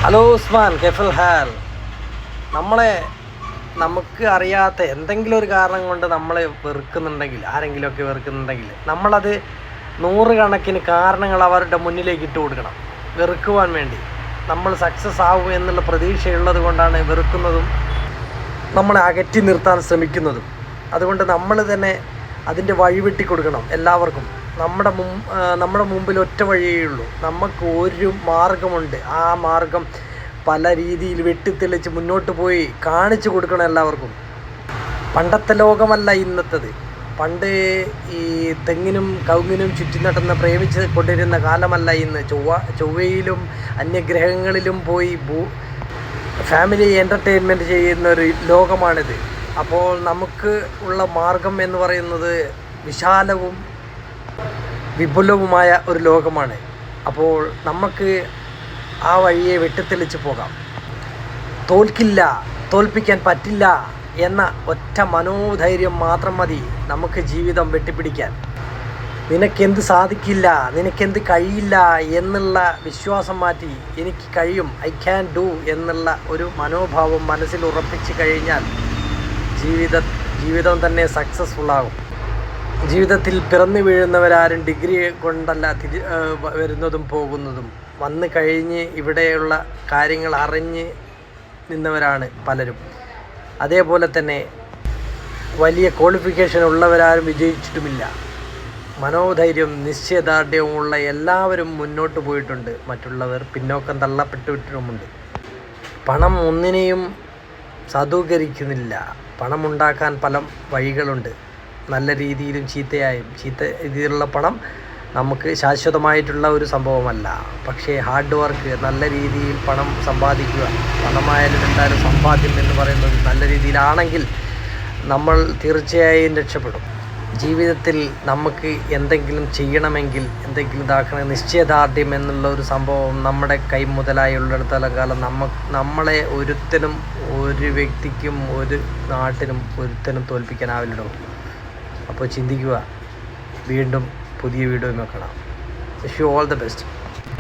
Hello Usman, കെഫൽ ഹാൽ. നമുക്ക് അറിയാത്ത എന്തെങ്കിലും ഒരു കാരണം കൊണ്ട് നമ്മളെ വെറുക്കുന്നുണ്ടെങ്കിൽ, ആരെങ്കിലുമൊക്കെ വെറുക്കുന്നുണ്ടെങ്കിൽ, നമ്മളത് നൂറുകണക്കിന് കാരണങ്ങൾ അവരുടെ മുന്നിലേക്ക് ഇട്ട് കൊടുക്കണം. വെറുക്കുവാൻ വേണ്ടി നമ്മൾ സക്സസ് ആവും എന്നുള്ള പ്രതീക്ഷയുള്ളത് കൊണ്ടാണ് വെറുക്കുന്നതും നമ്മളെ അകറ്റി നിർത്താൻ ശ്രമിക്കുന്നതും. അതുകൊണ്ട് നമ്മൾ തന്നെ അതിൻ്റെ വഴിവെട്ടി കൊടുക്കണം എല്ലാവർക്കും. നമ്മുടെ മുമ്പിൽ ഒറ്റ വഴിയേ ഉള്ളൂ. നമുക്ക് ഒരു മാർഗമുണ്ട്. ആ മാർഗം പല രീതിയിൽ വെട്ടിത്തെളിച്ച് മുന്നോട്ട് പോയി കാണിച്ചു കൊടുക്കണം എല്ലാവർക്കും. പണ്ടത്തെ ലോകമല്ല ഇന്നത്തേത്. പണ്ട് ഈ തെങ്ങിനും കവുങ്ങിനും ചുറ്റി നടന്ന് പ്രേമിച്ച് കൊണ്ടിരുന്ന കാലമല്ല ഇന്ന്. ചൊവ്വയിലും അന്യഗ്രഹങ്ങളിലും പോയി ഫാമിലി എൻ്റർടൈൻമെൻറ്റ് ചെയ്യുന്ന ഒരു ലോകമാണിത്. അപ്പോൾ നമുക്ക് ഉള്ള മാർഗം എന്ന് പറയുന്നത് വിശാലവും വിപുലവുമായ ഒരു ലോകമാണ്. അപ്പോൾ നമുക്ക് ആ വഴിയെ വെട്ടിത്തെളിച്ച് പോകാം. തോൽപ്പിക്കാൻ പറ്റില്ല എന്ന ഒറ്റ മനോധൈര്യം മാത്രം മതി നമുക്ക് ജീവിതം വെട്ടിപ്പിടിക്കാൻ. നിനക്കെന്ത് സാധിക്കില്ല, നിനക്കെന്ത് കഴിയില്ല എന്നുള്ള വിശ്വാസം മാറ്റി എനിക്ക് കഴിയും, ഐ ക്യാൻ ഡു എന്നുള്ള ഒരു മനോഭാവം മനസ്സിൽ ഉറപ്പിച്ച് കഴിഞ്ഞാൽ ജീവിതം തന്നെ സക്സസ്ഫുള്ളാകും. ജീവിതത്തിൽ പിറന്നു വീഴുന്നവരാരും ഡിഗ്രി കൊണ്ടല്ല വരുന്നതും പോകുന്നതും. വന്നു കഴിഞ്ഞ് ഇവിടെയുള്ള കാര്യങ്ങൾ അറിഞ്ഞ് നിന്നവരാണ് പലരും. അതേപോലെ തന്നെ വലിയ ക്വാളിഫിക്കേഷൻ ഉള്ളവരാരും വിജയിച്ചിട്ടുമില്ല. മനോധൈര്യം നിശ്ചയദാർഢ്യവുമുള്ള എല്ലാവരും മുന്നോട്ട് പോയിട്ടുണ്ട്. മറ്റുള്ളവർ പിന്നോക്കം തള്ളപ്പെട്ടിട്ടുമുണ്ട്. പണം ഒന്നിനെയും സാധൂകരിക്കുന്നില്ല. പണമുണ്ടാക്കാൻ പല വഴികളുണ്ട്. നല്ല രീതിയിലും ചീത്ത രീതിയിലുള്ള പണം നമുക്ക് ശാശ്വതമായിട്ടുള്ള ഒരു സംഭവമല്ല. പക്ഷേ ഹാർഡ് വർക്ക്, നല്ല രീതിയിൽ പണം സമ്പാദിക്കുക, പണമായാലും എന്തായാലും സമ്പാദ്യം എന്ന് പറയുന്നത് നല്ല രീതിയിലാണെങ്കിൽ നമ്മൾ തീർച്ചയായും രക്ഷപ്പെടും. ജീവിതത്തിൽ നമുക്ക് എന്തെങ്കിലും ചെയ്യണമെങ്കിൽ, എന്തെങ്കിലും ഇതാക്കണം, നിശ്ചയദാർഢ്യം എന്നുള്ള ഒരു സംഭവം നമ്മുടെ കൈ മുതലായുള്ളിടത്തോളം കാലം നമ്മളെ ഒരുത്തനും, ഒരു വ്യക്തിക്കും, ഒരു നാട്ടിനും ഒരുത്തനും തോൽപ്പിക്കാനാവില്ലല്ലോ. അപ്പോൾ ചിന്തിക്കുക. വീണ്ടും പുതിയ വീഡിയോയിൽ കാണാം. Wish you all the best.